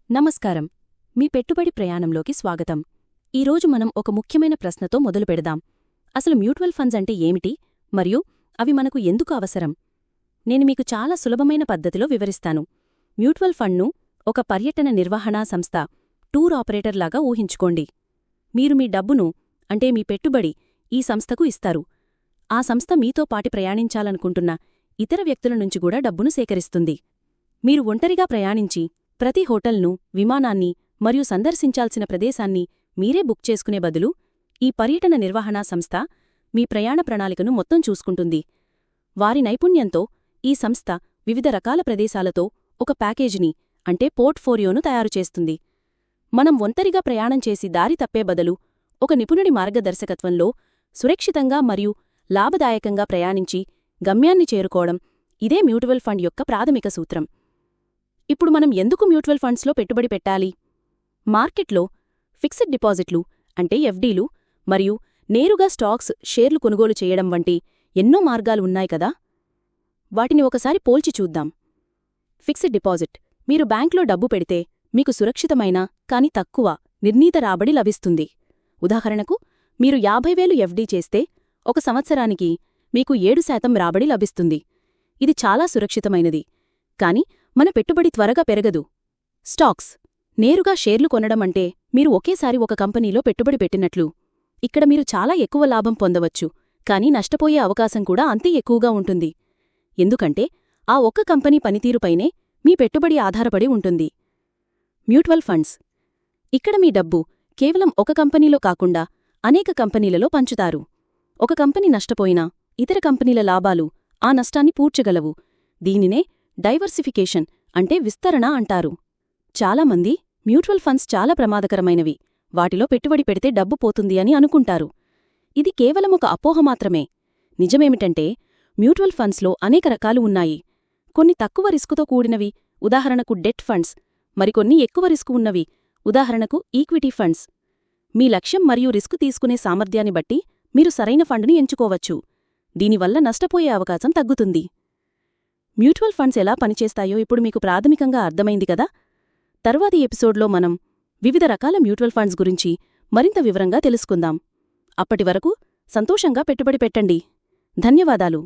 నమస్కారం. మీ పెట్టుబడి ప్రయాణంలోకి స్వాగతం. ఈరోజు మనం ఒక ముఖ్యమైన ప్రశ్నతో మొదలుపెడదాం. అసలు మ్యూచువల్ ఫండ్స్ అంటే ఏమిటి మరియు అవి మనకు ఎందుకు అవసరం? నేను మీకు చాలా సులభమైన పద్ధతిలో వివరిస్తాను. మ్యూచువల్ ఫండ్ను ఒక పర్యటన నిర్వహణా సంస్థ, టూర్ ఆపరేటర్ లాగా ఊహించుకోండి. మీరు మీ డబ్బును, అంటే మీ పెట్టుబడి, ఈ సంస్థకు ఇస్తారు. ఆ సంస్థ మీతో పాటి ప్రయాణించాలనుకుంటున్న ఇతర వ్యక్తుల నుంచి కూడా డబ్బును సేకరిస్తుంది. మీరు ఒంటరిగా ప్రయాణించి ప్రతి హోటల్ను, విమానాన్ని మరియు సందర్శించాల్సిన ప్రదేశాన్ని మీరే బుక్ చేసుకునే బదులు ఈ పర్యటన నిర్వహణా సంస్థ మీ ప్రయాణ ప్రణాళికను మొత్తం చూసుకుంటుంది. వారి నైపుణ్యంతో ఈ సంస్థ వివిధ రకాల ప్రదేశాలతో ఒక ప్యాకేజీని, అంటే పోర్ట్ఫోలియోను తయారుచేస్తుంది. మనం ఒంటరిగా ప్రయాణం చేసి దారి తప్పే బదులు ఒక నిపుణుడి మార్గదర్శకత్వంలో సురక్షితంగా మరియు లాభదాయకంగా ప్రయాణించి గమ్యాన్ని చేరుకోవడం, ఇదే మ్యూచువల్ ఫండ్ యొక్క ప్రాథమిక సూత్రం. ఇప్పుడు మనం ఎందుకు మ్యూచువల్ ఫండ్స్లో పెట్టుబడి పెట్టాలి? మార్కెట్లో ఫిక్స్డ్ డిపాజిట్లు, అంటే ఎఫ్డీలు, మరియు నేరుగా స్టాక్స్, షేర్లు కొనుగోలు చేయడం వంటి ఎన్నో మార్గాలు ఉన్నాయి కదా. వాటిని ఒకసారి పోల్చి చూద్దాం. ఫిక్స్డ్ డిపాజిట్: మీరు బ్యాంక్లో డబ్బు పెడితే మీకు సురక్షితమైన కానీ తక్కువ నిర్ణీత రాబడి లభిస్తుంది. ఉదాహరణకు, మీరు 50,000 ఎఫ్డీ చేస్తే ఒక సంవత్సరానికి మీకు 7% రాబడి లభిస్తుంది. ఇది చాలా సురక్షితమైనది. కాని మన పెట్టుబడి త్వరగా పెరగదు. స్టాక్స్: నేరుగా షేర్లు కొనడం అంటే మీరు ఒకేసారి ఒక కంపెనీలో పెట్టుబడి పెట్టినట్లు. ఇక్కడ మీరు చాలా ఎక్కువ లాభం పొందవచ్చు, కానీ నష్టపోయే అవకాశం కూడా అంతే ఎక్కువగా ఉంటుంది. ఎందుకంటే ఆ ఒక్క కంపెనీ పనితీరుపైనే మీ పెట్టుబడి ఆధారపడి ఉంటుంది. మ్యూచువల్ ఫండ్స్: ఇక్కడ మీ డబ్బు కేవలం ఒక కంపెనీలో కాకుండా అనేక కంపెనీలలో పంచుతారు. ఒక కంపెనీ నష్టపోయినా ఇతర కంపెనీల లాభాలు ఆ నష్టాన్ని పూడ్చగలవు. దీనినే డైవర్సిఫికేషన్, అంటే విస్తరణ అంటారు. చాలామంది మ్యూచువల్ ఫండ్స్ చాలా ప్రమాదకరమైనవి, వాటిలో పెట్టుబడి పెడితే డబ్బు పోతుంది అని అనుకుంటారు. ఇది కేవలం ఒక అపోహ మాత్రమే. నిజమేమిటంటే మ్యూచువల్ ఫండ్స్లో అనేక రకాలు ఉన్నాయి. కొన్ని తక్కువ రిస్కుతో కూడినవి, ఉదాహరణకు డెట్ ఫండ్స్, మరికొన్ని ఎక్కువ రిస్కు ఉన్నవి, ఉదాహరణకు ఈక్విటీ ఫండ్స్. మీ లక్ష్యం మరియు రిస్కు తీసుకునే సామర్థ్యాన్ని బట్టి మీరు సరైన ఫండ్ని ఎంచుకోవచ్చు. దీనివల్ల నష్టపోయే అవకాశం తగ్గుతుంది. మ్యూచువల్ ఫండ్స్ ఎలా పనిచేస్తాయో ఇప్పుడు మీకు ప్రాథమికంగా అర్థమైంది కదా. తరువాతి ఎపిసోడ్లో మనం వివిధ రకాల మ్యూచువల్ ఫండ్స్ గురించి మరింత వివరంగా తెలుసుకుందాం. అప్పటివరకు సంతోషంగా పెట్టుబడి పెట్టండి. ధన్యవాదాలు.